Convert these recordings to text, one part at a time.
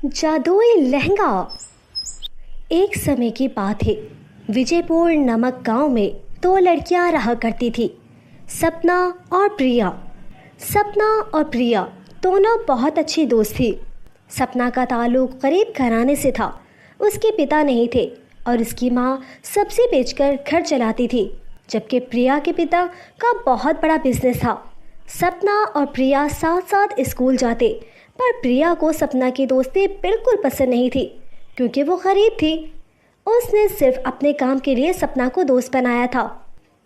जादुई लहंगा। एक समय की बात है। विजयपुर नामक गांव में दो लड़कियां रहा करती थी, सपना और प्रिया। सपना और प्रिया दोनों बहुत अच्छी दोस्त थी। सपना का ताल्लुक गरीब घराने से था। उसके पिता नहीं थे और उसकी माँ सब्जी बेचकर घर चलाती थी, जबकि प्रिया के पिता का बहुत बड़ा बिजनेस था। सपना और प्रिया साथ साथ स्कूल जाते, पर प्रिया को सपना की दोस्ती बिल्कुल पसंद नहीं थी, क्योंकि वो गरीब थी। उसने सिर्फ अपने काम के लिए सपना को दोस्त बनाया था।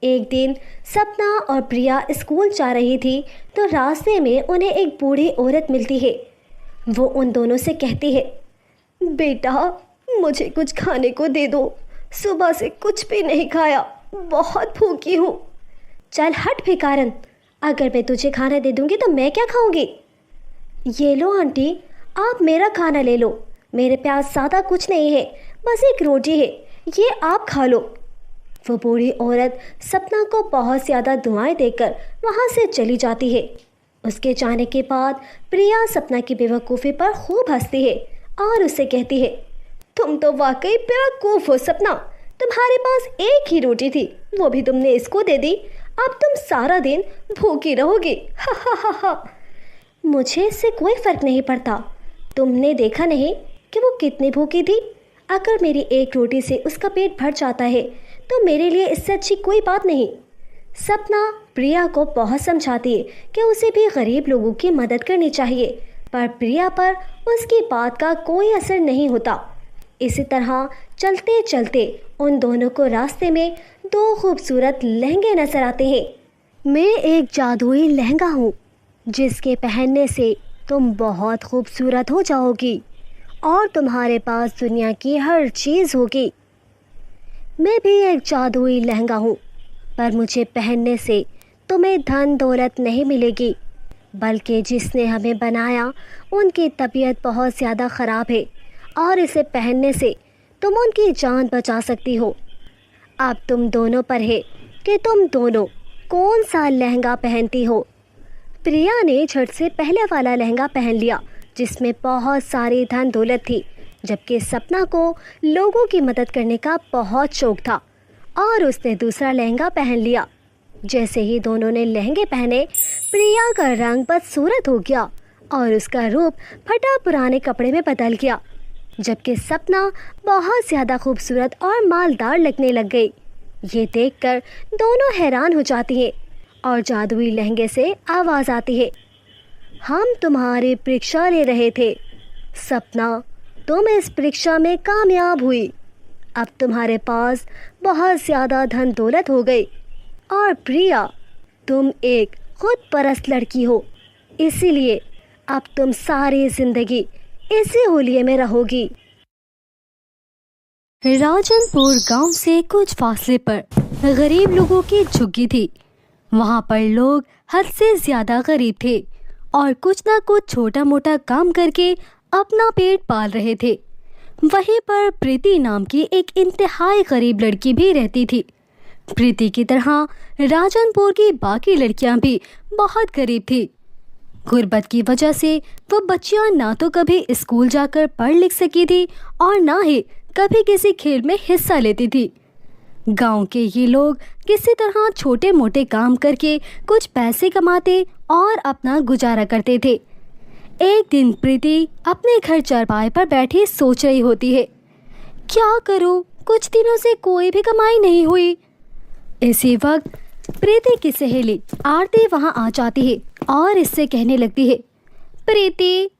एक दिन सपना और प्रिया स्कूल जा रही थी तो रास्ते में उन्हें एक बूढ़ी औरत मिलती है। वो उन दोनों से कहती है, बेटा मुझे कुछ खाने को दे दो, सुबह से कुछ भी नहीं खाया, बहुत भूखी हूँ। चल हट भिखारन, अगर मैं तुझे खाना दे दूँगी तो मैं क्या खाऊँगी। ये लो आंटी, आप मेरा खाना ले लो, मेरे पास ज़्यादा कुछ नहीं है, बस एक रोटी है, ये आप खा लो। वो बूढ़ी औरत सपना को बहुत ज़्यादा दुआएं देकर वहाँ से चली जाती है। उसके जाने के बाद प्रिया सपना की बेवकूफ़ी पर खूब हंसती है और उससे कहती है, तुम तो वाकई बेवकूफ़ हो सपना, तुम्हारे पास एक ही रोटी थी, वो भी तुमने इसको दे दी, अब तुम सारा दिन भूखी रहोगी। हा हा हा हा। मुझे इससे कोई फ़र्क नहीं पड़ता, तुमने देखा नहीं कि वो कितनी भूखी थी। अगर मेरी एक रोटी से उसका पेट भर जाता है तो मेरे लिए इससे अच्छी कोई बात नहीं। सपना प्रिया को बहुत समझाती है कि उसे भी गरीब लोगों की मदद करनी चाहिए, पर प्रिया पर उसकी बात का कोई असर नहीं होता। इसी तरह चलते चलते उन दोनों को रास्ते में दो खूबसूरत लहंगे नजर आते हैं। मैं एक जादुई लहंगा हूँ जिसके पहनने से तुम बहुत खूबसूरत हो जाओगी और तुम्हारे पास दुनिया की हर चीज़ होगी। मैं भी एक जादुई लहंगा हूँ, पर मुझे पहनने से तुम्हें धन दौलत नहीं मिलेगी, बल्कि जिसने हमें बनाया उनकी तबीयत बहुत ज़्यादा ख़राब है और इसे पहनने से तुम उनकी जान बचा सकती हो। अब तुम दोनों पर है कि तुम दोनों कौन सा लहंगा पहनती हो। प्रिया ने झट से पहले वाला लहंगा पहन लिया जिसमें बहुत सारी धन दौलत थी, जबकि सपना को लोगों की मदद करने का बहुत शौक था और उसने दूसरा लहंगा पहन लिया। जैसे ही दोनों ने लहंगे पहने, प्रिया का रंग बदसूरत हो गया और उसका रूप फटा पुराने कपड़े में बदल गया, जबकि सपना बहुत ज़्यादा खूबसूरत और मालदार लगने लग गई। ये देखकर दोनों हैरान हो जाती हैं और जादुई लहंगे से आवाज़ आती है, हम तुम्हारी परीक्षा ले रहे थे सपना, तुम इस परीक्षा में कामयाब हुई। अब तुम्हारे पास बहुत ज़्यादा धन दौलत हो गई और प्रिया तुम एक खुद परस्त लड़की हो, इसीलिए अब तुम सारी ज़िंदगी इसी हुलिये में रहोगी। राजनपुर गांव से कुछ फासले पर गरीब लोगों की झुग्गी थी। वहां पर लोग हद से ज़्यादा गरीब थे और कुछ ना कुछ छोटा मोटा काम करके अपना पेट पाल रहे थे। वहीं पर प्रीति नाम की एक इंतहाई गरीब लड़की भी रहती थी। प्रीति की तरह राजनपुर की बाकी लड़कियां भी बहुत गरीब थी। गुर्बत की वजह से वो बच्चियां ना तो कभी स्कूल जाकर पढ़ लिख सकी थी और ना ही कभी किसी खेल में हिस्सा लेती थी। गांव के ये लोग किसी तरह छोटे मोटे काम करके कुछ पैसे कमाते और अपना गुजारा करते थे। एक दिन प्रीति अपने घर चारपाई पर बैठी सोच रही होती है, क्या करूं, कुछ दिनों से कोई भी कमाई नहीं हुई। इसी वक्त प्रीति की सहेली आरती वहां आ जाती है और इससे कहने लगती है, प्रीति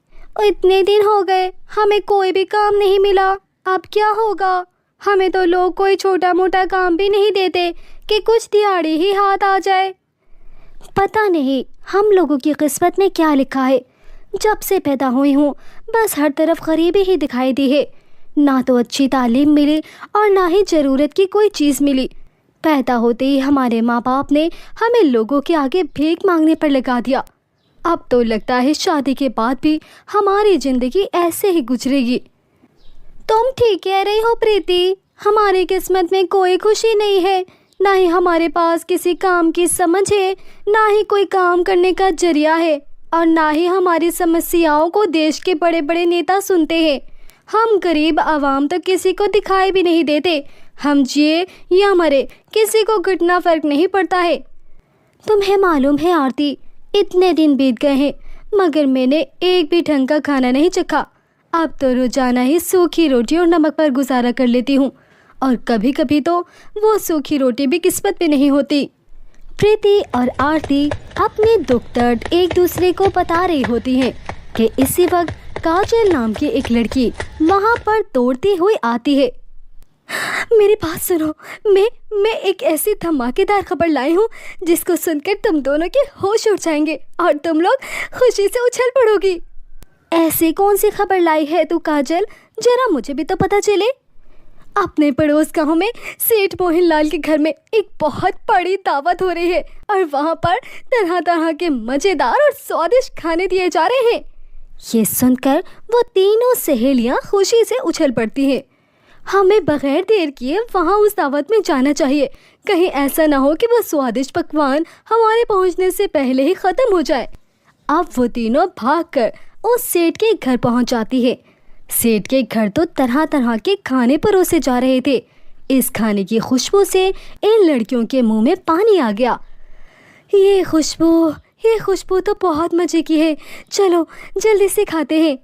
इतने दिन हो गए हमें कोई भी काम नहीं मिला, अब क्या होगा। हमें तो लोग कोई छोटा मोटा काम भी नहीं देते कि कुछ दिहाड़ी ही हाथ आ जाए। पता नहीं हम लोगों की किस्मत में क्या लिखा है, जब से पैदा हुई हूँ बस हर तरफ गरीबी ही दिखाई दी है। ना तो अच्छी तालीम मिली और ना ही ज़रूरत की कोई चीज़ मिली। पैदा होते ही हमारे माँ बाप ने हमें लोगों के आगे भीख मांगने पर लगा दिया। अब तो लगता है शादी के बाद भी हमारी ज़िंदगी ऐसे ही गुजरेगी। तुम ठीक कह रही हो प्रीति, हमारी किस्मत में कोई खुशी नहीं है, ना ही हमारे पास किसी काम की समझ है, ना ही कोई काम करने का जरिया है। और ना ही हमारी समस्याओं को देश के बड़े बड़े नेता सुनते हैं। हम गरीब आवाम तो किसी को दिखाई भी नहीं देते। हम जिए या मरे किसी को घटना फर्क नहीं पड़ता है। तुम्हें मालूम है आरती, इतने दिन बीत गए हैं मगर मैंने एक भी ढंग का खाना नहीं चखा। अब तो रोजाना ही सूखी रोटी और नमक पर गुजारा कर लेती हूँ, और कभी कभी तो वो सूखी रोटी भी किस्मत में नहीं होती। प्रीति और आरती अपने दुख दर्द एक दूसरे को बता रही होती हैं कि इसी वक्त काजल नाम की एक लड़की वहाँ पर दौड़ती हुई आती है। मेरी बात सुनो, मैं एक ऐसी धमाकेदार खबर लाई हूँ जिसको सुनकर तुम दोनों के होश उड़ जाएंगे और तुम लोग खुशी से उछल पड़ोगी। ऐसी कौन सी खबर लाई है तू काजल, जरा मुझे भी तो पता चले। अपने पड़ोस गांव में सेठ मोहन लाल के घर में एक बहुत बड़ी दावत हो रही है और वहाँ पर तरह तरह के मज़ेदार और स्वादिष्ट खाने दिए जा रहे हैं। ये सुनकर वो तीनों सहेलियाँ खुशी से उछल पड़ती हैं। हमें बगैर देर किए वहाँ उस दावत में जाना चाहिए। कहीं ऐसा ना हो कि वो स्वादिष्ट पकवान हमारे पहुँचने से पहले ही ख़त्म हो जाए। अब वो तीनों भागकर उस सेठ के घर पहुँच जाती है। सेठ के घर तो तरह तरह के खाने परोसे जा रहे थे। इस खाने की खुशबू से इन लड़कियों के मुंह में पानी आ गया। ये खुशबू तो बहुत मज़े की है, चलो जल्दी से खाते हैं।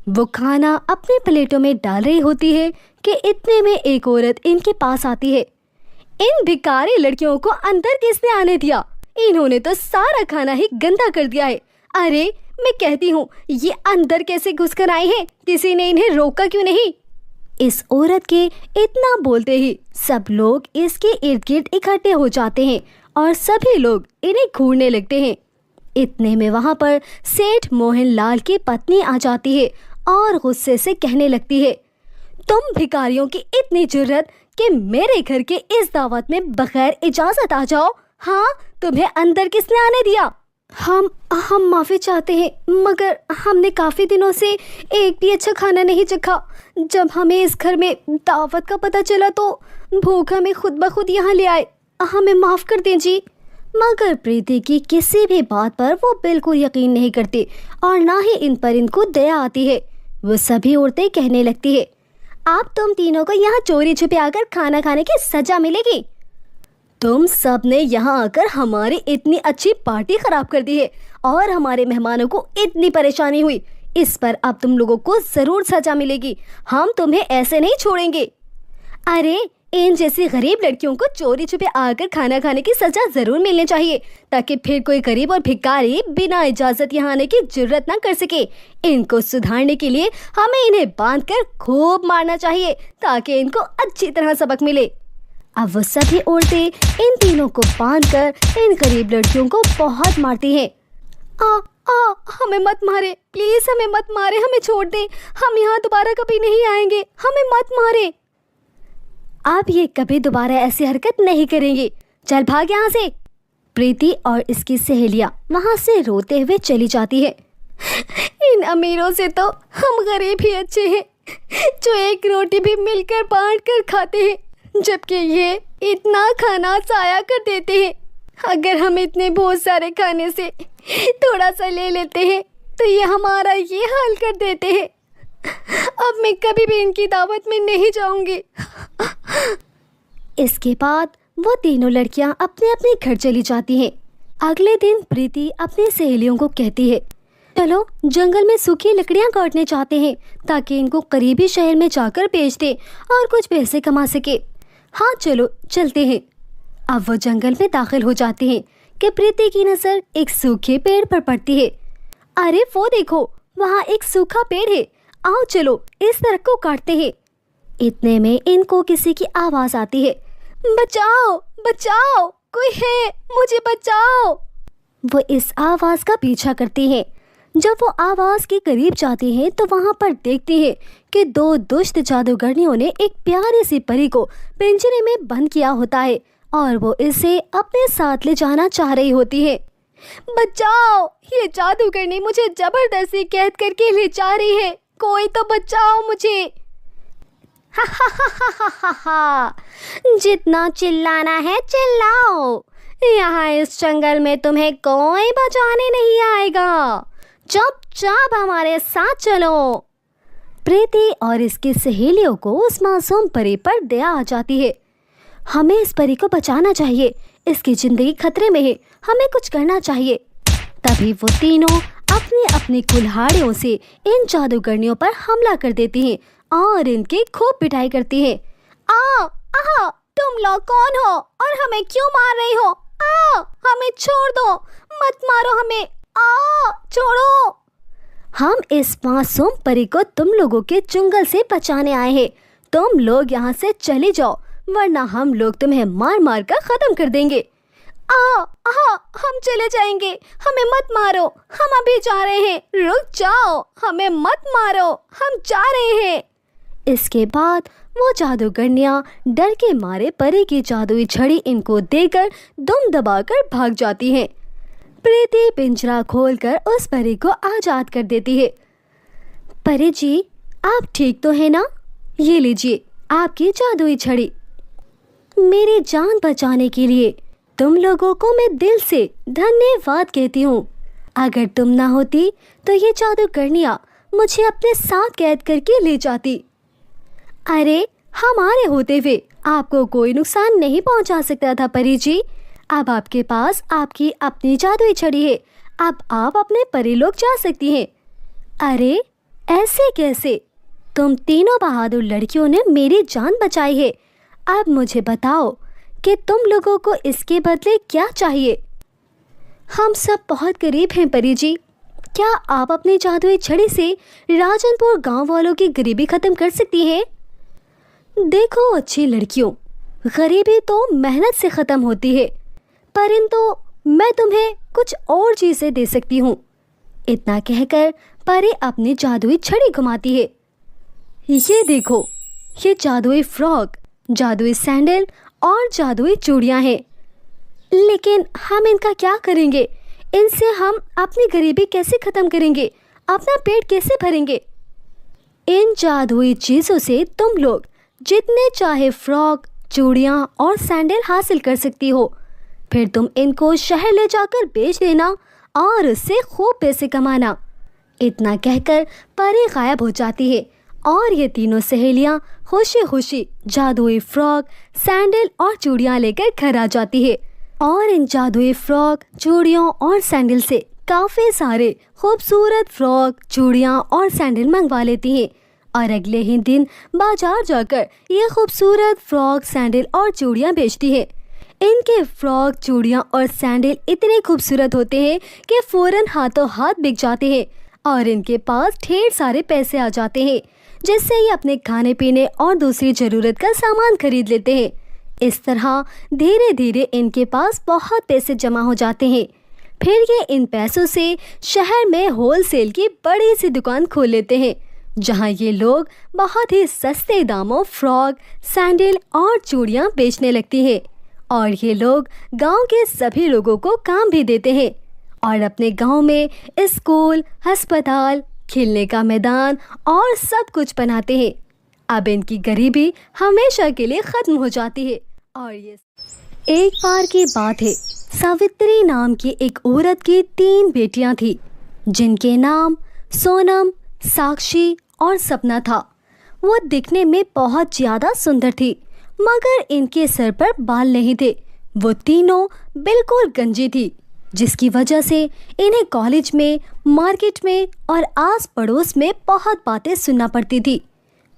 वो खाना अपने प्लेटों में डाल रही होती है कि इतने में एक औरत इनके पास आती है। इन भिखारी लड़कियों को अंदर किसने आने दिया? इन्होंने तो सारा खाना ही गंदा कर दिया है। अरे मैं कहती हूँ, ये अंदर कैसे घुसकर आए हैं? किसी ने इन्हें रोका क्यों नहीं? इस औरत के इतना बोलते ही सब लोग इसके इर्द गिर्द इकट्ठे हो जाते हैं और सभी लोग इन्हें घूरने लगते हैं। इतने में वहाँ पर सेठ मोहन लाल की पत्नी आ जाती है और गुस्से से कहने लगती है, तुम भिखारियों की इतनी जुर्रत कि मेरे घर के इस दावत में बगैर इजाज़त आ जाओ? हाँ, तुम्हें अंदर किसने आने दिया? हम माफ़ी चाहते हैं मगर हमने काफ़ी दिनों से एक भी अच्छा खाना नहीं चखा। जब हमें इस घर में दावत का पता चला तो भूख हमें खुद ब खुद यहाँ ले आए। हमें माफ़ कर दें जी। मगर प्रीति की किसी भी बात पर वो बिल्कुल यकीन नहीं करती और ना ही इन पर इनको दया आती है। वो सभी औरतें कहने लगती है, आप तुम तीनों को यहाँ चोरी छुपे आकर खाना खाने की सज़ा मिलेगी। तुम सब ने यहाँ आकर हमारी इतनी अच्छी पार्टी खराब कर दी है और हमारे मेहमानों को इतनी परेशानी हुई। इस पर अब तुम लोगों को ज़रूर सज़ा मिलेगी। हम तुम्हें ऐसे नहीं छोड़ेंगे। अरे इन जैसी गरीब लड़कियों को चोरी छुपे आकर खाना खाने की सज़ा ज़रूर मिलनी चाहिए ताकि फिर कोई गरीब और भिखारी बिना इजाज़त यहाँ आने की जुर्रत ना कर सके। इनको सुधारने के लिए हमें इन्हें बांधकर खूब मारना चाहिए ताकि इनको अच्छी तरह सबक मिले। अब वो सभी औरतें इन तीनों को बांधकर इन गरीब लड़कियों को बहुत मारती हैं। हमें मत मारे, प्लीज़ हमें मत मारे, हमें छोड़ दें। हम यहाँ दोबारा कभी नहीं आएंगे, हमें मत मारे। अब ये कभी दोबारा ऐसी हरकत नहीं करेंगे। चल भाग यहाँ से। प्रीति और इसकी सहेलियाँ वहाँ से रोते हुए चली जाती है। इन अमीरों से तो हम गरीब ही अच्छे हैं जो एक रोटी भी मिलकर बांट कर खाते हैं, जबकि ये इतना खाना ज़ाया कर देते हैं। अगर हम इतने बहुत सारे खाने से थोड़ा सा ले लेते हैं तो ये हमारा ये हाल कर देते हैं। अब मैं कभी भी इनकी दावत में नहीं जाऊंगी। इसके बाद वो तीनों लड़कियां अपने अपने घर चली जाती हैं। अगले दिन प्रीति अपनी सहेलियों को कहती है, चलो जंगल में सूखी लकड़ियां काटने चाहते हैं ताकि इनको करीबी शहर में जाकर बेच दें और कुछ पैसे कमा सके। हाँ चलो चलते हैं। अब वो जंगल में दाखिल हो जाते हैं कि प्रीति की नज़र एक सूखे पेड़ पर पड़ती है। अरे वो देखो, वहाँ एक सूखा पेड़ है, आओ चलो इस दरख्त को काटते हैं। इतने में इनको किसी की आवाज़ आती है, बचाओ बचाओ, कोई है, मुझे बचाओ। वो इस आवाज़ का पीछा करती हैं। जब वो आवाज़ के करीब जाती हैं तो वहाँ पर देखती हैं कि दो दुष्ट जादूगरनियों ने एक प्यारी सी परी को पिंजरे में बंद किया होता है और वो इसे अपने साथ ले जाना चाह रही होती है। बचाओ, ये जादूगरनी मुझे जबरदस्ती कैद करके ले जा रही है, कोई तो बचाओ मुझे। हा हा हा हा हा हा, जितना चिल्लाना है चिल्लाओ, यहाँ इस जंगल में तुम्हें कोई बचाने नहीं आएगा। चुपचाप हमारे साथ चलो। प्रीति और इसकी सहेलियों को उस मासूम परी पर दया आ जाती है। हमें इस परी को बचाना चाहिए, इसकी जिंदगी खतरे में है, हमें कुछ करना चाहिए। तभी वो तीनों अपनी अपनी कुल्हाड़ियों से इन जादूगरनियों पर हमला कर देती हैं और इनकी खूब पिटाई करती हैं। तुम लोग कौन हो और हमें क्यों मार रही हो? हमें छोड़ दो, मत मारो हमें, छोड़ो। हम इस मासूम परी को तुम लोगों के चुंगल से बचाने आए हैं। तुम लोग यहाँ से चले जाओ, वरना हम लोग तुम्हें मार मार कर खत्म कर देंगे। हम चले जाएंगे, हमें मत मारो, हम अभी जा रहे हैं। रुक जाओ, हमें मत मारो, हम जा रहे हैं। इसके बाद वो जादूगरनियां डर के मारे परी की जादुई छड़ी इनको देकर दुम दबाकर भाग जाती हैं। प्रीति पिंजरा खोलकर उस परी को आजाद कर देती है। परी जी, आप ठीक तो है ना? ये लीजिए आपकी जादुई छड़ी। मेरी जान बचाने के लिए तुम लोगों को मैं दिल से धन्यवाद कहती हूँ। अगर तुम ना होती तो ये जादूगरनियां मुझे अपने साथ कैद करके ले जाती। अरे, हमारे होते हुए आपको कोई नुकसान नहीं पहुंचा सकता था परी जी। अब आपके पास आपकी अपनी जादुई छड़ी है, अब आप अपने परी लोग जा सकती हैं। अरे, ऐसे कैसे? तुम तीनों बहादुर लड़कियों ने मेरी जान बचाई है। अब मुझे बताओ कि तुम लोगों को इसके बदले क्या चाहिए? हम सब बहुत गरीब हैं परी जी। क्या आप अपनी जादुई छड़ी से राजनपुर गांव वालों की गरीबी खत्म कर सकती हैं? देखो अच्छी लड़कियों, गरीबी तो मेहनत से ख़त्म होती है, परंतु मैं तुम्हें कुछ और चीज़ें दे सकती हूँ। इतना कहकर परी अपनी जादुई छड़ी घुमाती है। ये देखो, ये जादुई फ्रॉक, जादुई सैंडल और जादुई चूड़ियाँ हैं। लेकिन हम इनका क्या करेंगे? इनसे हम अपनी गरीबी कैसे ख़त्म करेंगे? अपना पेट कैसे भरेंगे? इन जादुई चीज़ों से तुम लोग जितने चाहे फ्रॉक, चूड़ियाँ और सैंडल हासिल कर सकती हो। फिर तुम इनको शहर ले जाकर बेच देना और उससे खूब पैसे कमाना। इतना कहकर परी गायब हो जाती है और ये तीनों सहेलियाँ खुशी खुशी जादुई फ्रॉक, सैंडल और चूड़ियाँ लेकर घर आ जाती है और इन जादुई फ्रॉक, चूड़ियों और सैंडल से काफ़ी सारे खूबसूरत फ्रॉक, चूड़ियाँ और सैंडल मंगवा लेती हैं और अगले ही दिन बाजार जाकर ये खूबसूरत फ्रॉक, सैंडल और चूड़ियाँ बेचती है। इनके फ्रॉक, चूड़ियाँ और सैंडल इतने खूबसूरत होते हैं कि फ़ौरन हाथों हाथ बिक जाते हैं और इनके पास ढेर सारे पैसे आ जाते हैं, जिससे ये अपने खाने पीने और दूसरी ज़रूरत का सामान खरीद लेते हैं। इस तरह धीरे धीरे इनके पास बहुत पैसे जमा हो जाते हैं। फिर ये इन पैसों से शहर में होलसेल की बड़ी सी दुकान खोल लेते हैं, जहाँ ये लोग बहुत ही सस्ते दामों फ्रॉक, सैंडल और चूड़ियाँ बेचने लगती हैं और ये लोग गांव के सभी लोगों को काम भी देते हैं और अपने गांव में स्कूल, अस्पताल, खेलने का मैदान और सब कुछ बनाते हैं। अब इनकी गरीबी हमेशा के लिए ख़त्म हो जाती है। और ये एक बार की बात है, सावित्री नाम की एक औरत की 3 बेटियां थी, जिनके नाम सोनम, साक्षी और सपना था। वो दिखने में बहुत ज़्यादा सुंदर थी, मगर इनके सर पर बाल नहीं थे। वो तीनों बिल्कुल गंजी थी, जिसकी वजह से इन्हें कॉलेज में, मार्केट में और आस पड़ोस में बहुत बातें सुनना पड़ती थी।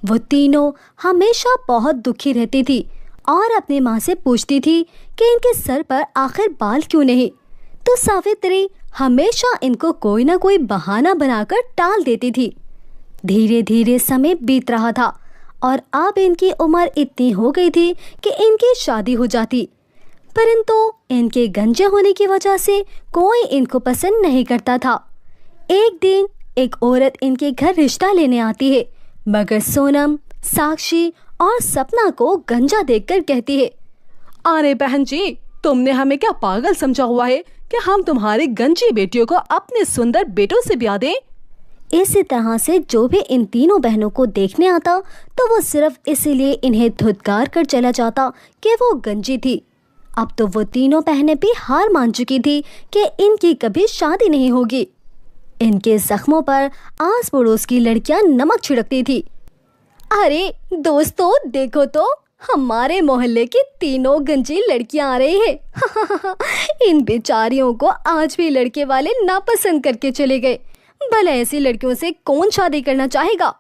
वो तीनों हमेशा बहुत दुखी रहती थी और अपनी माँ से पूछती थी कि इनके सर पर आखिर बाल क्यों नहीं। तो सावित्री हमेशा इनको कोई ना कोई बहाना बनाकर टाल देती थी। धीरे धीरे समय बीत रहा था और अब इनकी उम्र इतनी हो गई थी कि इनकी शादी हो जाती, परंतु इनके गंजे होने की वजह से कोई इनको पसंद नहीं करता था। एक दिन एक औरत इनके घर रिश्ता लेने आती है, मगर सोनम, साक्षी और सपना को गंजा देखकर कहती है, अरे बहन जी, तुमने हमें क्या पागल समझा हुआ है कि हम तुम्हारी गंजी बेटियों को अपने सुंदर बेटों से ब्याह दें? इसी तरह से जो भी इन तीनों बहनों को देखने आता तो वो सिर्फ इसीलिए इन्हें धुतकार कर चला जाता कि वो गंजी थी। अब तो वो तीनों बहनें भी हार मान चुकी थी कि इनकी कभी शादी नहीं होगी। इनके जख्मों पर आस पड़ोस की लड़कियां नमक छिड़कती थी। अरे दोस्तों देखो तो, हमारे मोहल्ले की तीनों गंजी लड़कियां आ रही है। इन बेचारियों को आज भी लड़के वाले नापसंद करके चले गए। भला ऐसी लड़कियों से कौन शादी करना चाहेगा।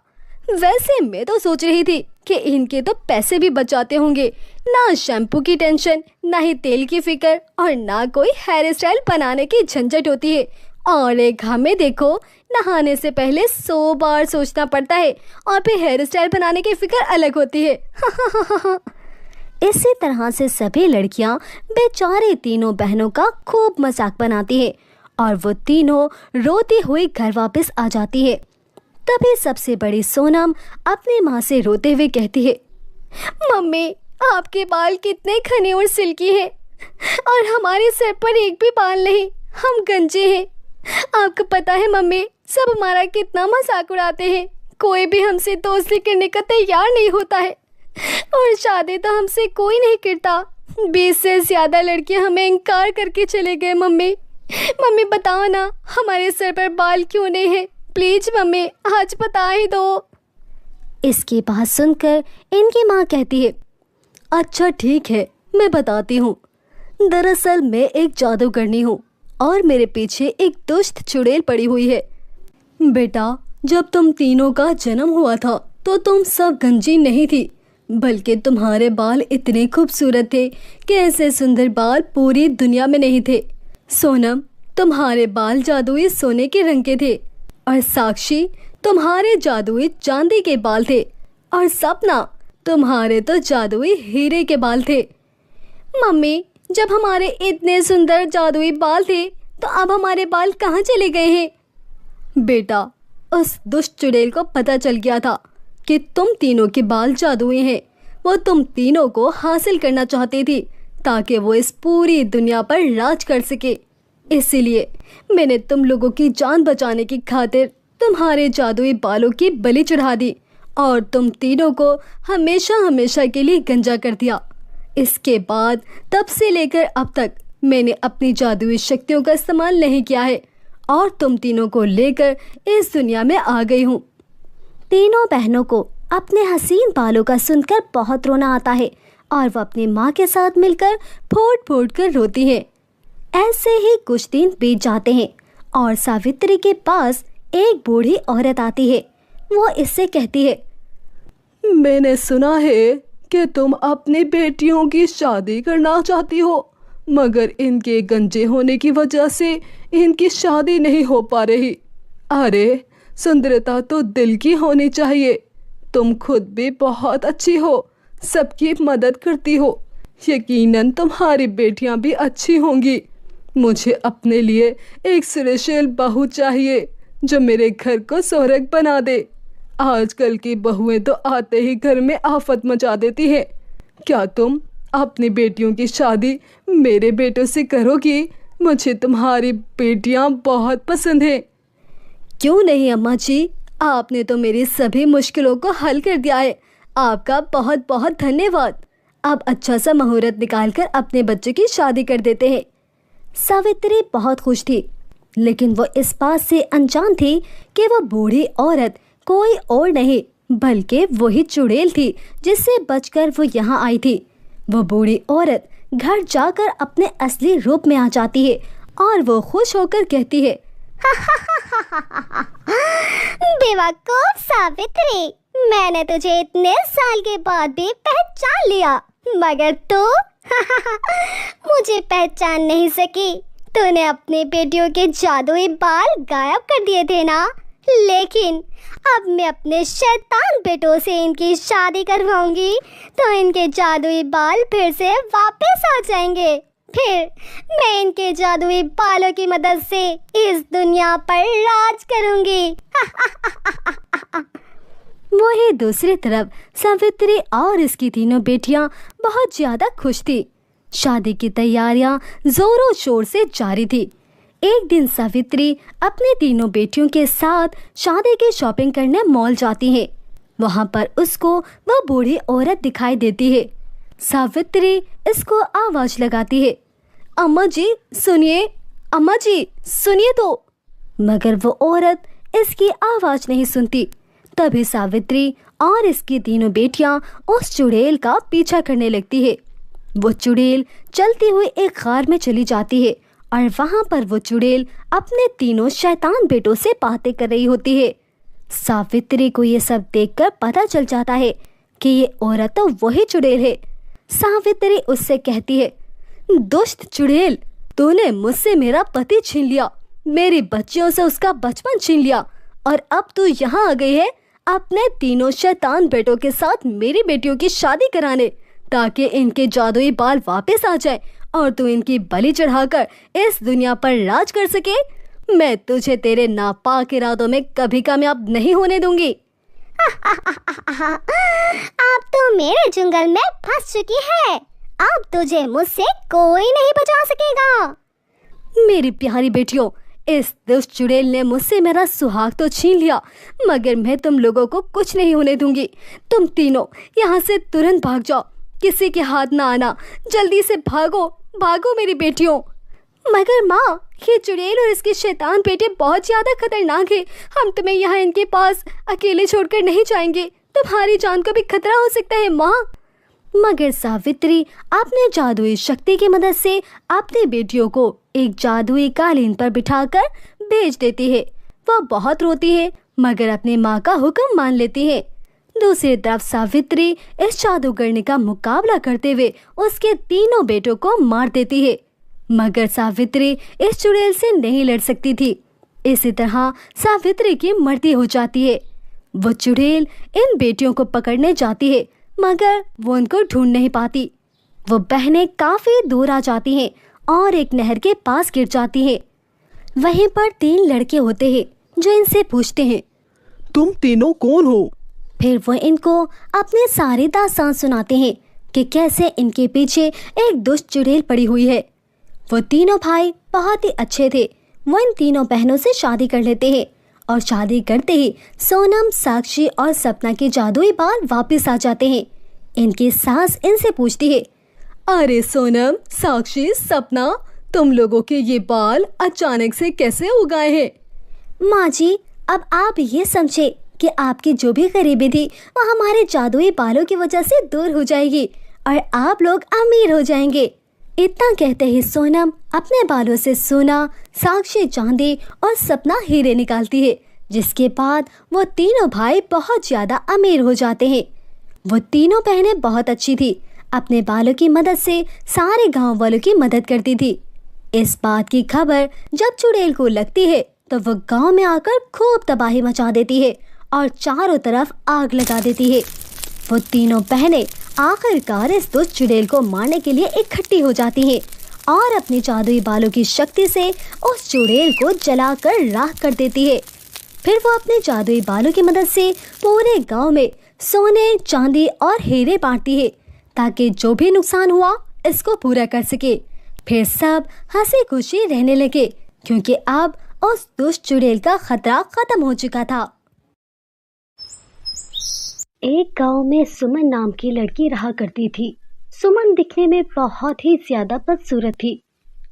वैसे मैं तो सोच रही थी कि इनके तो पैसे भी बचाते होंगे, ना शैम्पू की टेंशन, ना ही तेल की फिक्र और ना कोई हेयर स्टाइल बनाने की झंझट होती है। और एक हमें देखो, नहाने से पहले 100 बार सोचना पड़ता है और फिर हेयर स्टाइल बनाने की फिक्र अलग होती है। इसी तरह से सभी लड़कियां बेचारे तीनों बहनों का खूब मजाक बनाती है और वो तीनों रोती हुई घर वापस आ जाती है। तभी सबसे बड़ी सोनम अपनी माँ से रोते हुए कहती है, मम्मी आपके बाल कितने घने और सिल्की हैं और हमारे सिर पर एक भी बाल नहीं, हम गंजे हैं। आपको पता है मम्मी, सब हमारा कितना मजाक उड़ाते हैं, कोई भी हमसे दोस्ती करने का तैयार नहीं होता है और शादी तो हमसे कोई नहीं करता। 20 से ज़्यादा लड़कियां हमें इनकार करके चले गए। मम्मी बताओ ना, हमारे सर पर बाल क्यों नहीं है? प्लीज मम्मी आज बता ही दो। इसकी बात सुनकर इनकी माँ कहती है, अच्छा ठीक है, मैं बताती हूँ। दरअसल मैं एक जादूगरनी हूँ और मेरे पीछे एक दुष्ट चुड़ैल पड़ी हुई है। बेटा, जब तुम तीनों का जन्म हुआ था तो तुम सब गंजी नहीं थी, बल्कि तुम्हारे बाल इतने खूबसूरत थे कि ऐसे सुंदर बाल पूरी दुनिया में नहीं थे। सोनम, तुम्हारे बाल जादुई सोने के रंग के थे और साक्षी, तुम्हारे जादुई चांदी के बाल थे और सपना, तुम्हारे तो जादुई हीरे के बाल थे। मम्मी, जब हमारे इतने सुंदर जादुई बाल थे तो अब हमारे बाल कहाँ चले गए हैं? बेटा, उस दुष्ट चुड़ैल को पता चल गया था कि तुम तीनों के बाल जादुई हैं। वो तुम तीनों को हासिल करना चाहती थी ताकि वो इस पूरी दुनिया पर राज कर सके। इसीलिए मैंने तुम लोगों की जान बचाने की खातिर तुम्हारे जादुई बालों की बलि चढ़ा दी और तुम तीनों को हमेशा हमेशा के लिए गंजा कर दिया। इसके बाद तब से लेकर अब तक मैंने अपनी जादुई शक्तियों का इस्तेमाल नहीं किया है और तुम तीनों को लेकर इस दुनिया में आ गई हूँ। तीनों बहनों को अपने हसीन बालों का सुनकर बहुत रोना आता है और वो अपनी माँ के साथ मिलकर फूट फूट कर रोती हैं। ऐसे ही कुछ दिन बीत जाते हैं और सावित्री के पास एक बूढ़ी औरत आती है। वो इससे कहती है, मैंने सुना है कि तुम अपनी बेटियों की शादी करना चाहती हो, मगर इनके गंजे होने की वजह से इनकी शादी नहीं हो पा रही। अरे, सुंदरता तो दिल की होनी चाहिए। तुम खुद भी बहुत अच्छी हो, सबकी मदद करती हो, यकीनन तुम्हारी बेटियां भी अच्छी होंगी। मुझे अपने लिए एक सुरक्षित बहू चाहिए जो मेरे घर को स्वर्ग बना दे। आजकल की बहुएं तो आते ही घर में आफत मचा देती हैं। क्या तुम अपनी बेटियों की शादी मेरे बेटों से करोगी? मुझे तुम्हारी बेटियां बहुत पसंद हैं। क्यों नहीं अम्मा जी, आपने तो मेरी सभी मुश्किलों को हल कर दिया है। आपका बहुत बहुत धन्यवाद। अब अच्छा सा मुहूर्त निकालकर अपने बच्चे की शादी कर देते हैं। सावित्री बहुत खुश थी, लेकिन वो इस बात से अनजान थी कि वो बूढ़ी औरत कोई और नहीं बल्कि वही चुड़ैल थी जिससे बचकर वो यहाँ आई थी। वो बूढ़ी औरत घर जाकर अपने असली रूप में आ जाती है और वो खुश होकर कहती है, बेवकूफ सावित्री, मैंने तुझे इतने साल के बाद भी पहचान लिया, मगर तू मुझे पहचान नहीं सकी। तूने अपनी बेटियों के जादुई बाल गायब कर दिए थे ना, लेकिन अब मैं अपने शैतान बेटों से इनकी शादी करवाऊंगी तो इनके जादुई बाल फिर से वापस आ जाएंगे। फिर मैं इनके जादुई बालों की मदद से इस दुनिया पर राज करूंगी। वहीं दूसरी तरफ सावित्री और इसकी तीनों बेटियां बहुत ज्यादा खुश थी। शादी की तैयारियां जोरों शोर से जारी थी। एक दिन सावित्री अपनी तीनों बेटियों के साथ शादी की शॉपिंग करने मॉल जाती है। वहां पर उसको वह बूढ़ी औरत दिखाई देती है। सावित्री इसको आवाज लगाती है, अम्मा जी सुनिए, अम्मा जी सुनिए तो। मगर वो औरत इसकी आवाज नहीं सुनती। तभी सावित्री और इसकी तीनों बेटियां उस चुड़ैल का पीछा करने लगती है। वो चुड़ैल चलती हुई एक गार में चली जाती है और वहां पर वो चुड़ैल अपने तीनों शैतान बेटों से बातें कर रही होती है। सावित्री को ये सब देखकर पता चल जाता है कि ये औरत तो वही चुड़ैल है। सावित्री उससे कहती है, दुष्ट चुड़ैल, तूने मुझसे मेरा पति छीन लिया, मेरी बच्चियों से उसका बचपन छीन लिया और अब तू यहाँ आ गई है अपने तीनों शैतान बेटों के साथ मेरी बेटियों की शादी कराने, ताकि इनके जादुई बाल वापस आ जाए और तू इनकी बलि चढ़ाकर इस दुनिया पर राज कर सके। मैं तुझे तेरे नापाक इरादों में कभी कामयाब नहीं होने दूंगी। अब तो मेरे जंगल में फंस चुकी है, अब तुझे मुझसे कोई नहीं बचा सकेगा। मेरी प्यारी बेटियों, इस दुष्ट चुड़ैल ने मुझसे मेरा सुहाग तो छीन लिया, मगर मैं तुम लोगों को कुछ नहीं होने दूंगी। तुम तीनों यहाँ से तुरंत भाग जाओ, किसी के हाथ ना आना, जल्दी से भागो भागो मेरी बेटियों। मगर माँ, ये चुड़ैल और इसके शैतान बेटे बहुत ज्यादा खतरनाक है, हम तुम्हें यहाँ इनके पास अकेले छोड़कर नहीं जाएंगे, तुम्हारी जान को भी खतरा हो सकता है माँ। मगर सावित्री अपने जादुई शक्ति की मदद से अपनी बेटियों को एक जादुई कालीन पर बिठाकर भेज देती है। वह बहुत रोती है मगर अपनी माँ का हुक्म मान लेती है। दूसरी तरफ सावित्री इस जादूगरनी का मुकाबला करते हुए उसके तीनों बेटों को मार देती है, मगर सावित्री इस चुड़ैल से नहीं लड़ सकती थी। इसी तरह सावित्री की मृत्यु हो जाती है। वो चुड़ैल इन बेटियों को पकड़ने जाती है मगर वो उनको ढूंढ नहीं पाती। वो बहनें काफी दूर आ जाती हैं और एक नहर के पास गिर जाती हैं। वहीं पर 3 लड़के होते हैं जो इनसे पूछते हैं, तुम तीनों कौन हो? फिर वो इनको अपने सारी दास्तान सुनाते हैं कि कैसे इनके पीछे एक दुष्ट चुड़ैल पड़ी हुई है। वो तीनों भाई बहुत ही अच्छे थे। वो इन तीनों बहनों से शादी कर लेते हैं और शादी करते ही सोनम, साक्षी और सपना के जादुई बाल वापस आ जाते हैं। इनकी सास इनसे पूछती है, अरे सोनम, साक्षी, सपना, तुम लोगों के ये बाल अचानक से कैसे उगाए हैं? माँ जी, अब आप ये समझे कि आपकी जो भी गरीबी थी वो हमारे जादुई बालों की वजह से दूर हो जाएगी और आप लोग अमीर हो जाएंगे। इतना कहते ही सोनम अपने बालों से सोना, साक्षी चांदी और सपना हीरे निकालती है, जिसके बाद वो तीनों भाई बहुत ज्यादा अमीर हो जाते हैं। वो तीनों बहनें बहुत अच्छी थी, अपने बालों की मदद से सारे गांव वालों की मदद करती थी। इस बात की खबर जब चुड़ैल को लगती है तो वो गांव में आकर खूब तबाही मचा देती है और चारों तरफ आग लगा देती है। वो तीनों बहनें आखिरकार इस दुष्ट चुड़ैल को मारने के लिए इकट्ठी हो जाती हैं और अपनी जादुई बालों की शक्ति से उस चुड़ैल को जलाकर राख कर देती है। फिर वो अपने जादुई बालों की मदद से पूरे गांव में सोने, चांदी और हीरे बांटती है ताकि जो भी नुकसान हुआ इसको पूरा कर सके। फिर सब हंसी खुशी रहने लगे क्योंकि अब उस दुष्ट चुड़ैल का खतरा खत्म हो चुका था। एक गांव में सुमन नाम की लड़की रहा करती थी। सुमन दिखने में बहुत ही ज्यादा बदसूरत थी,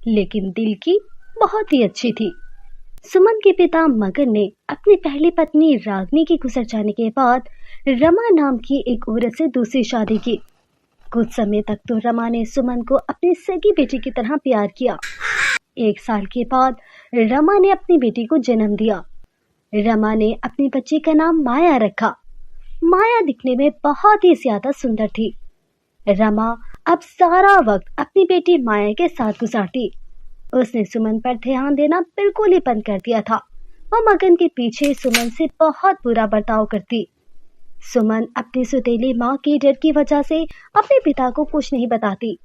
लेकिन दिल की बहुत ही अच्छी थी। सुमन के पिता मगन ने अपनी पहली पत्नी रागनी के गुजर जाने के बाद रमा नाम की एक औरत से दूसरी शादी की। कुछ समय तक तो रमा ने सुमन को अपनी सगी बेटी की तरह प्यार किया। 1 साल के बाद रमा ने अपनी बेटी को जन्म दिया। रमा ने अपनी बच्ची का नाम माया रखा। माया दिखने में बहुत ही ज्यादा सुंदर थी। रमा अब सारा वक्त अपनी बेटी माया के साथ गुजारती। उसने सुमन पर ध्यान देना बिल्कुल ही बंद कर दिया था। वह मगन के पीछे सुमन से बहुत बुरा बर्ताव करती। सुमन अपनी सौतेली माँ की डर की वजह से अपने पिता को कुछ नहीं बताती।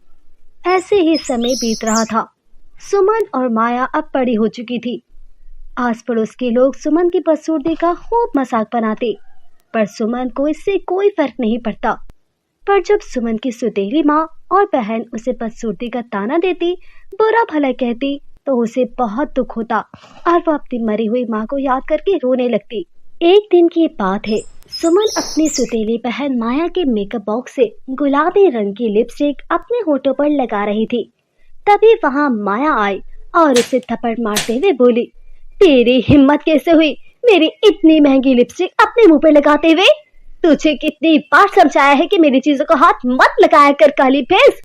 ऐसे ही समय बीत रहा था। सुमन और माया अब बड़ी हो चुकी थी। आस पड़ोस के लोग सुमन की बदसूरती का खूब मजाक बनाते, पर सुमन को इससे कोई फर्क नहीं पड़ता। पर जब सुमन की सौतेली माँ और बहन उसे बदसूरती का ताना देती, बुरा भला कहती, तो उसे बहुत दुख होता और वह अपनी मरी हुई माँ को याद करके रोने लगती। एक दिन की बात है, सुमन अपनी सौतेली बहन माया के मेकअप बॉक्स से गुलाबी रंग की लिपस्टिक अपने होठों पर लगा रही थी। तभी वहाँ माया आई और उसे थप्पड़ मारते हुए बोली, तेरी हिम्मत कैसे हुई मेरी इतनी महंगी लिपस्टिक अपने मुंह पे लगाते हुए? तुझे कितनी बार समझाया है कि मेरी चीजों को हाथ मत लगाया कर काली भैंस।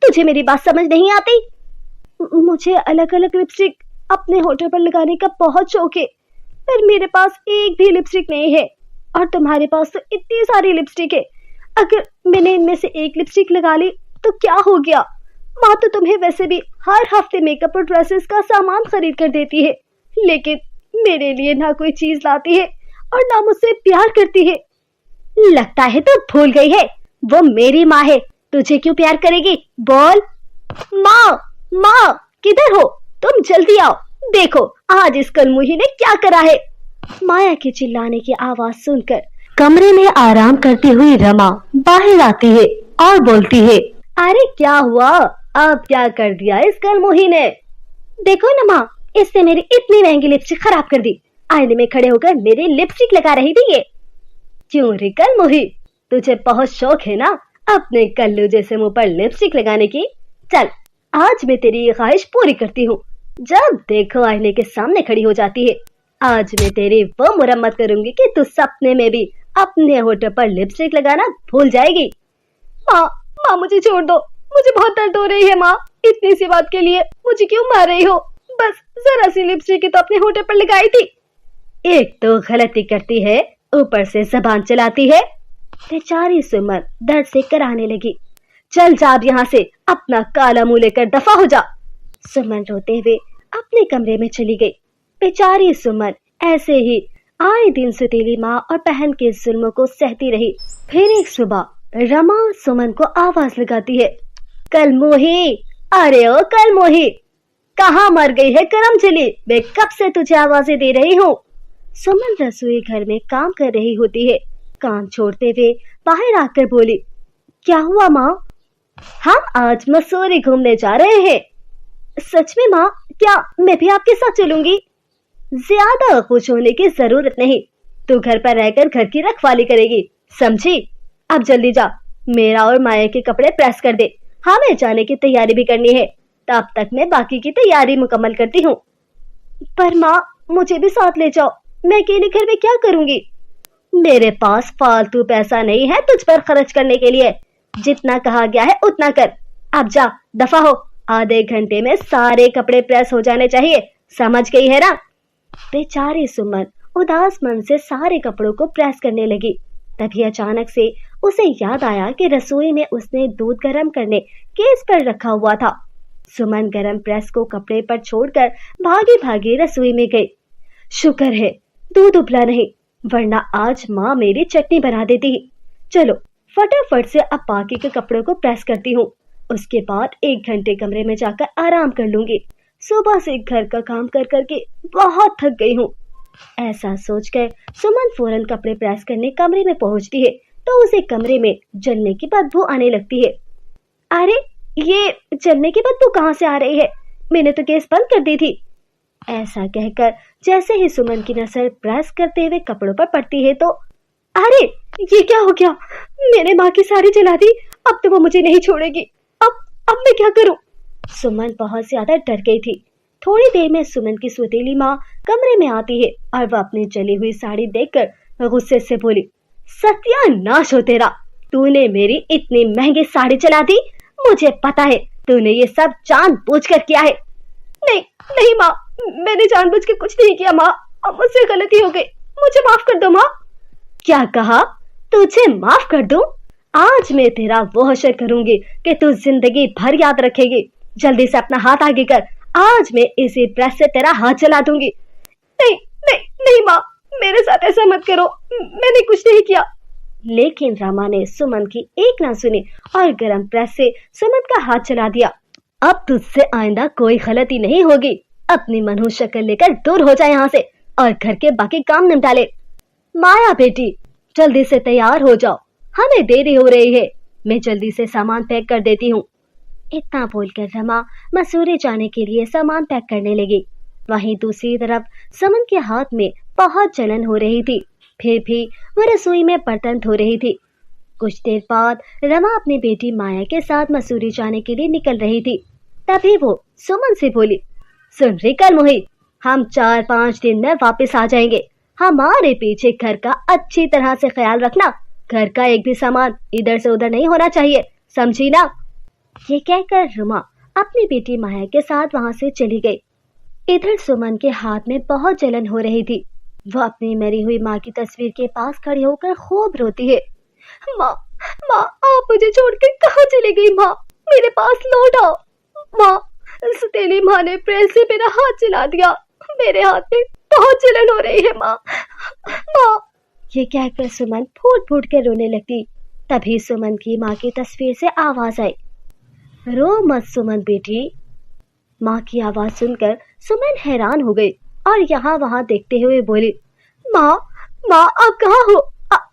तुझे मेरी बात समझ नहीं आती? मुझे अलग अलग लिपस्टिक अपने होठों पर लगाने का बहुत शौक है, पर मेरे पास एक भी लिपस्टिक नहीं है और तुम्हारे पास तो इतनी सारी लिपस्टिक है। अगर मैंने इनमें से एक लिपस्टिक लगा ली तो क्या हो गया? माँ तो तुम्हें वैसे भी हर हफ्ते मेकअप और ड्रेसेस का सामान खरीद कर देती है, लेकिन मेरे लिए ना कोई चीज लाती है और ना मुझसे प्यार करती है। लगता है तो भूल गई है, वो मेरी माँ है, तुझे क्यों प्यार करेगी? बोल। माँ, माँ किधर हो तुम? जल्दी आओ, देखो आज इस कलमुही ने क्या करा है। माया के चिल्लाने की आवाज सुनकर कमरे में आराम करती हुई रमा बाहर आती है और बोलती है, अरे क्या हुआ? अब क्या कर दिया इस कलमुही ने? देखो ना माँ, इसने मेरी इतनी महंगी लिपस्टिक खराब कर दी। आईने में खड़े होकर मेरी लिपस्टिक लगा रही थी ये। क्यों रे कलमुही, तुझे बहुत शौक है ना अपने कल्लू जैसे मुंह पर लिपस्टिक लगाने की? चल आज मैं तेरी ये ख्वाहिश पूरी करती हूँ। जब देखो आईने के सामने खड़ी हो जाती है। आज मैं तेरी वो मुरम्मत करूंगी कि तू सपने में भी अपने होठों पर लिपस्टिक लगाना भूल जाएगी। माँ, माँ मुझे छोड़ दो, मुझे बहुत दर्द हो रही है। माँ, इतनी सी बात के लिए मुझे क्यों मार रही हो? बस जरा सी लिपस्टिक ही तो अपने होठों पर लगाई थी। एक तो गलती करती है, ऊपर से जबान चलाती है। बेचारी सुमन दर्द से कराने लगी। चल जा अब यहाँ से, अपना काला मुंह लेकर दफा हो जा। सुमन रोते हुए अपने कमरे में चली गई। बेचारी सुमन ऐसे ही आए दिन सुतीली माँ और बहन के जुल्मों को सहती रही। फिर एक सुबह रमा सुमन को आवाज लगाती है, कलमोही, अरे ओ कलमोही, कहाँ मर गई है करमचली? मैं कब से तुझे आवाजें दे रही हूँ। सुमन रसोई घर में काम कर रही होती है। काम छोड़ते हुए बाहर आकर बोली, क्या हुआ माँ? हम आज मसूरी घूमने जा रहे हैं। सच में माँ? क्या मैं भी आपके साथ चलूंगी? ज्यादा खुश होने की जरूरत नहीं, तू घर पर रहकर घर की रखवाली करेगी, समझी? अब जल्दी जा, मेरा और माया के कपड़े प्रेस कर दे, हमें जाने की तैयारी भी करनी है। तब तक मैं बाकी की तैयारी मुकम्मल करती हूँ। पर माँ मुझे भी साथ ले जाओ, मैं अकेले घर में क्या करूंगी? मेरे पास फालतू पैसा नहीं है तुझ पर खर्च करने के लिए। जितना कहा गया है उतना कर। अब जा, दफा हो। आधे घंटे में सारे कपड़े प्रेस हो जाने चाहिए, समझ गई है ना? बेचारी सुमन उदास मन से सारे कपड़ों को प्रेस करने लगी। तभी अचानक से उसे याद आया कि रसोई में उसने दूध गर्म करने गैस पर रखा हुआ था। सुमन गर्म प्रेस को कपड़े पर छोड़कर भागी भागी रसोई में गई। शुक्र है दूध उबला नहीं, वरना आज माँ मेरी चटनी बना देती। चलो फटाफट से अब बाकी के कपड़ों को प्रेस करती हूँ, उसके बाद 1 घंटे कमरे में जाकर आराम कर लूंगी। सुबह से घर का काम कर करके बहुत थक गई हूँ। ऐसा सोचकर सुमन फौरन कपड़े प्रेस करने कमरे में पहुंचती है तो उसे कमरे में जलने की बदबू आने लगती है। अरे ये जलने की बदबू कहाँ से आ रही है? मैंने तो गैस बंद कर दी थी। ऐसा कहकर जैसे ही सुमन की नजर प्रेस करते हुए कपड़ों पर पड़ती है तो अरे ये क्या हो गया? मैंने माँ की साड़ी जला दी, अब तो वो मुझे नहीं छोड़ेगी। अब मैं क्या करूं? सुमन बहुत ज्यादा डर गई थी। थोड़ी देर में सुमन की सुतीली माँ कमरे में आती है और वह अपनी जली हुई साड़ी देखकर गुस्से से बोली, सत्यानाश हो तेरा, तूने मेरी इतनी महंगी साड़ी जला दी। मुझे पता है तूने ये सब जानबूझकर किया है। नहीं नहीं माँ, मैंने जानबूझ के कुछ नहीं किया माँ, अब मुझसे गलती हो गई, मुझे माफ कर दो माँ। क्या कहा? तुझे माफ कर दूं? आज मैं तेरा वो हश्र करूंगी कि तू जिंदगी भर याद रखेगी। जल्दी से अपना हाथ आगे कर, आज मैं इसी प्रेस से तेरा हाथ जला दूंगी। नहीं नहीं नहीं माँ, मेरे साथ ऐसा मत करो, मैंने कुछ नहीं किया। लेकिन रमा ने सुमन की एक ना सुनी और गरम प्रेस से सुमन का हाथ जला दिया। अब तुझसे आइंदा कोई गलती नहीं होगी। अपनी मनहूस शक्ल लेकर दूर हो जाए यहाँ से और घर के बाकी काम निपटा ले। माया बेटी, जल्दी से तैयार हो जाओ, हमें देरी हो रही है। मैं जल्दी से सामान पैक कर देती हूँ। इतना बोलकर रमा मसूरी जाने के लिए सामान पैक करने लगी। वहीं दूसरी तरफ सुमन के हाथ में बहुत जलन हो रही थी, फिर भी वो रसोई में बर्तन धो रही थी। कुछ देर बाद रमा अपनी बेटी माया के साथ मसूरी जाने के लिए निकल रही थी। तभी वो सुमन से बोली, सुन रही कलमोही, हम 4-5 दिन में वापस आ जाएंगे। हमारे पीछे घर का अच्छी तरह से ख्याल रखना। घर का एक भी सामान इधर से उधर नहीं होना चाहिए, समझी ना? ये कहकर रुमा अपनी बेटी माया के साथ वहां से चली गई। इधर सुमन के हाथ में बहुत जलन हो रही थी। वह अपनी मरी हुई माँ की तस्वीर के पास खड़ी होकर खूब रोती है। माँ, माँ, आप मुझे छोड़कर कहाँ चली गई? माँ, मेरे पास लौट आओ। माँ, सौतेली माँ ने प्रेस से मेरा हाथ जला दिया। मेरे हाथ में बहुत जलन हो रही है माँ, माँ। ये कहकर सुमन फूट फूट कर रोने लगती। तभी सुमन की माँ की तस्वीर से आवाज आई, रो मत सुमन बेटी। माँ की आवाज सुनकर सुमन हैरान हो गई और यहाँ वहाँ देखते हुए बोली, माँ, माँ, आप कहाँ हो?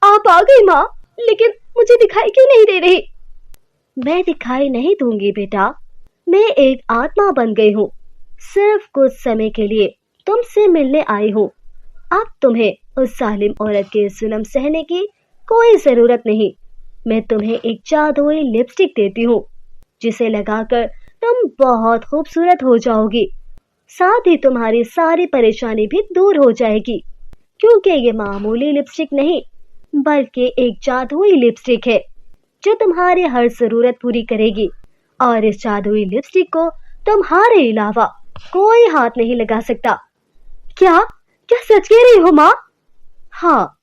आप आ गई माँ, लेकिन मुझे दिखाई क्यों नहीं दे रही? मैं दिखाई नहीं दूंगी बेटा, मैं एक आत्मा बन गई हूँ। सिर्फ कुछ समय के लिए तुमसे मिलने आई हूँ। अब तुम्हें उस जालिम औरत के जुल्म सहने की कोई जरूरत नहीं। मैं तुम्हें एक जादुई लिपस्टिक देती हूँ, जिसे लगाकर तुम बहुत खूबसूरत हो जाओगी। साथ ही तुम्हारी सारी परेशानी भी दूर हो जाएगी, क्योंकि ये मामूली लिपस्टिक नहीं, बल्कि एक जादुई लिपस्टिक है जो तुम्हारी हर जरूरत पूरी करेगी। और इस जादुई लिपस्टिक को तुम्हारे अलावा कोई हाथ नहीं लगा सकता। क्या क्या सच कह रही हो माँ? हाँ,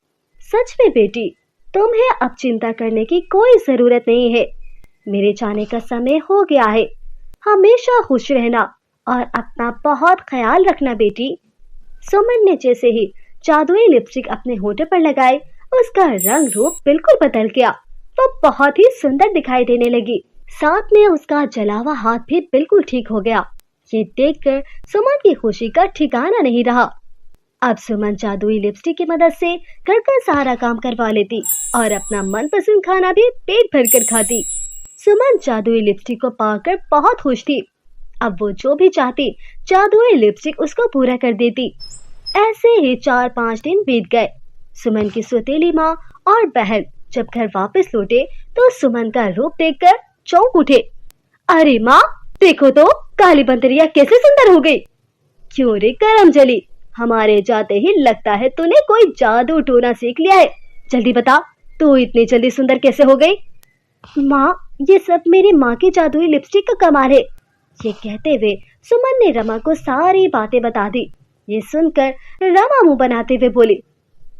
सच में बेटी, तुम्हें अब चिंता करने की कोई जरूरत नहीं है। मेरे जाने का समय हो गया है। हमेशा खुश रहना और अपना बहुत ख्याल रखना बेटी। सुमन ने जैसे ही जादुई लिपस्टिक अपने होठों पर लगाए, उसका रंग रूप बिल्कुल बदल गया। वह बहुत ही सुंदर दिखाई देने लगी। साथ में उसका जला हुआ हाथ भी बिल्कुल ठीक हो गया। ये देखकर सुमन की खुशी का ठिकाना नहीं रहा। अब सुमन जादुई लिपस्टिक की मदद से घर का सारा काम करवा लेती और अपना मनपसंद खाना भी पेट भरकर खाती। सुमन जादुई लिपस्टिक को पाकर बहुत खुश थी। अब वो जो भी चाहती, जादुई लिपस्टिक उसको पूरा कर देती। ऐसे ही 4-5 दिन बीत गए। सुमन की सौतेली माँ और बहन जब घर वापस लौटे तो सुमन का रूप देखकर चौंक उठे। अरे माँ, देखो तो काली बंदरिया कैसे सुंदर हो गई। क्यों रे करमजली, हमारे जाते ही लगता है तूने कोई जादू टोना सीख लिया है। जल्दी बता, तू इतनी जल्दी सुंदर कैसे हो गई? माँ, ये सब मेरी माँ की जादुई लिपस्टिक का कमाल है। ये कहते हुए सुमन ने रमा को सारी बातें बता दी। ये सुनकर रमा मुंह बनाते हुए बोली,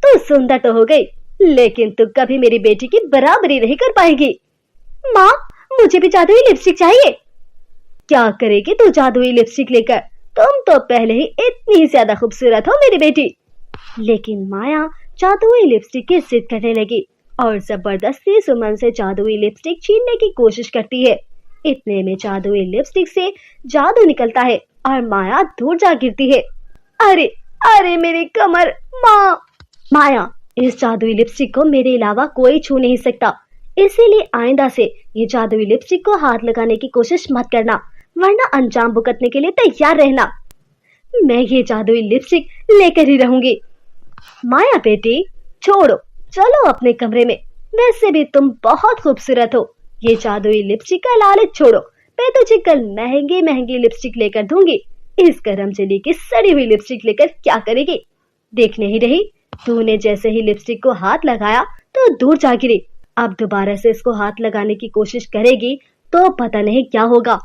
तू सुंदर तो हो गई, लेकिन तू कभी मेरी बेटी की बराबरी नहीं कर पाएगी। माँ, मुझे भी जादुई लिपस्टिक चाहिए। क्या करेगी तू जादुई लिपस्टिक लेकर? तुम तो पहले ही इतनी ज्यादा खूबसूरत हो मेरी बेटी। लेकिन माया जादुई लिपस्टिक की जिद करने लगी और जबरदस्ती सुमन से जादुई लिपस्टिक छीनने की कोशिश करती है। इतने में जादुई लिपस्टिक से जादू निकलता है और माया दूर जा गिरती है। अरे अरे मेरी कमर। माँ, माया, इस जादुई लिपस्टिक को मेरे अलावा कोई छू नहीं सकता, इसीलिए आइंदा से ये जादुई लिपस्टिक को हाथ लगाने की कोशिश मत करना, वरना अंजाम भुगतने के लिए तैयार रहना। मैं ये जादुई लिपस्टिक लेकर ही रहूंगी। माया बेटी, छोड़ो, चलो अपने कमरे में। वैसे भी तुम बहुत खूबसूरत हो। ये जादुई लिपस्टिक का लालच छोड़ो, मैं तुझे कल महंगी महंगी लिपस्टिक लेकर दूंगी। इस करमजली की सड़ी हुई लिपस्टिक लेकर क्या करेगी? देखने ही रही, तूने जैसे ही लिपस्टिक को हाथ लगाया तो दूर जा गिरी। अब दोबारा से इसको हाथ लगाने की कोशिश करेगी तो पता नहीं क्या होगा।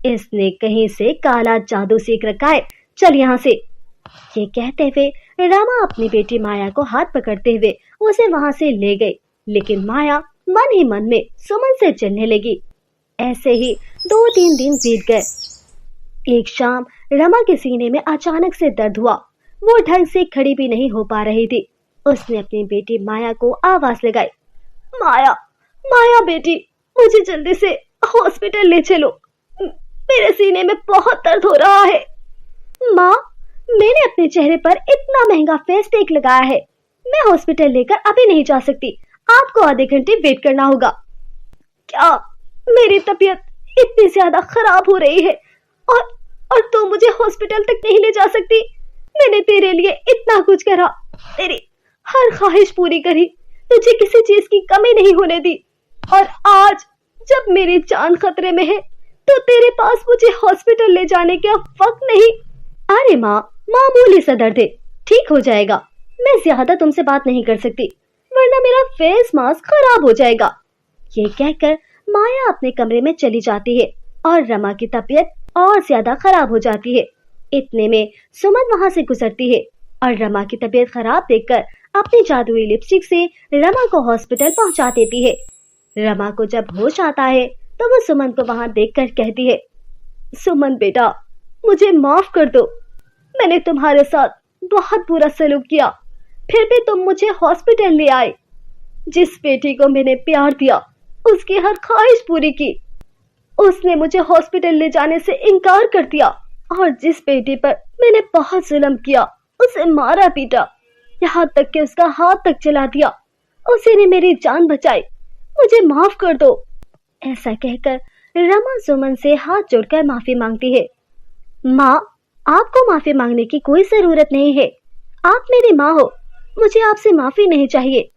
इसने कहीं से काला जादू सीख रखा है। चल यहाँ से। ये कहते हुए रमा अपनी बेटी माया को हाथ पकड़ते हुए उसे वहां से ले गई। लेकिन माया मन ही मन में सुमन से चलने लगी। ऐसे ही 2-3 दिन बीत गए। एक शाम रमा के सीने में अचानक से दर्द हुआ। वो ढंग से खड़ी भी नहीं हो पा रही थी। उसने अपनी बेटी माया को आवाज लगाई, माया, माया बेटी, मुझे जल्दी से हॉस्पिटल ले चलो, मेरे सीने में बहुत दर्द हो रहा है। माँ, मैंने अपने चेहरे पर इतना महंगा फेस पैक लगाया है, मैं हॉस्पिटल लेकर अभी नहीं जा सकती, आपको आधे घंटे वेट करना होगा। क्या मेरी तबीयत इतनी ज्यादा खराब हो रही है और तू मुझे हॉस्पिटल तक नहीं ले जा सकती? मैंने तेरे लिए इतना कुछ करा, तेरी हर ख्वाहिश पूरी करी, तुझे किसी चीज की कमी नहीं होने दी, और आज जब मेरी जान खतरे में है तो तेरे पास मुझे हॉस्पिटल ले जाने का वक्त नहीं। अरे माँ, मामूली सा दर्द है, ठीक हो जाएगा। मैं ज्यादा तुमसे बात नहीं कर सकती वरना मेरा फेस मास्क खराब हो जाएगा। ये कहकर माया अपने कमरे में चली जाती है और रमा की तबीयत और ज्यादा खराब हो जाती है। इतने में सुमन वहां से गुजरती है और रमा की तबीयत खराब देखकर अपनी जादुई लिपस्टिक से रमा को हॉस्पिटल पहुंचा देती है। रमा को जब होश आता है तो वो सुमन को वहां देखकर कहती है, सुमन बेटा, मुझे माफ कर दो। मैंने तुम्हारे साथ बहुत बुरा सलूक किया, फिर भी तुम मुझे हॉस्पिटल ले आए। जिस बेटी को मैंने प्यार दिया उसकी हर ख्वाहिश पूरी की, उसने मुझे हॉस्पिटल ले जाने से इनकार कर दिया। और जिस बेटी पर मैंने बहुत जुल्म किया उसे मारा पीटा, यहाँ तक कि उसका हाथ तक जला दिया, उसी ने मेरी जान बचाई। मुझे माफ कर दो। ऐसा कहकर रमा सुमन से हाथ जोड़कर माफी मांगती है। माँ, आपको माफी मांगने की कोई जरूरत नहीं है। आप मेरी माँ हो, मुझे आपसे माफी नहीं चाहिए।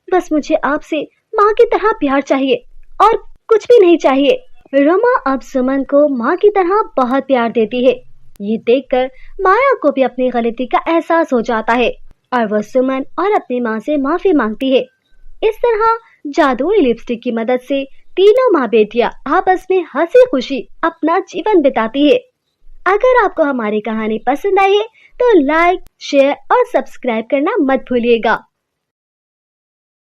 बस मुझे आपसे माँ की तरह प्यार चाहिए और कुछ भी नहीं चाहिए। रमा अब सुमन को माँ की तरह बहुत प्यार देती है। ये देखकर माया को भी अपनी गलती का एहसास हो जाता है और वह सुमन और अपनी माँ से माफी मांगती है। इस तरह जादुई लिपस्टिक की मदद से तीनों माँ बेटियां आपस में हंसी खुशी अपना जीवन बिताती है। अगर आपको हमारी कहानी पसंद आई है तो लाइक, शेयर और सब्सक्राइब करना मत भूलिएगा।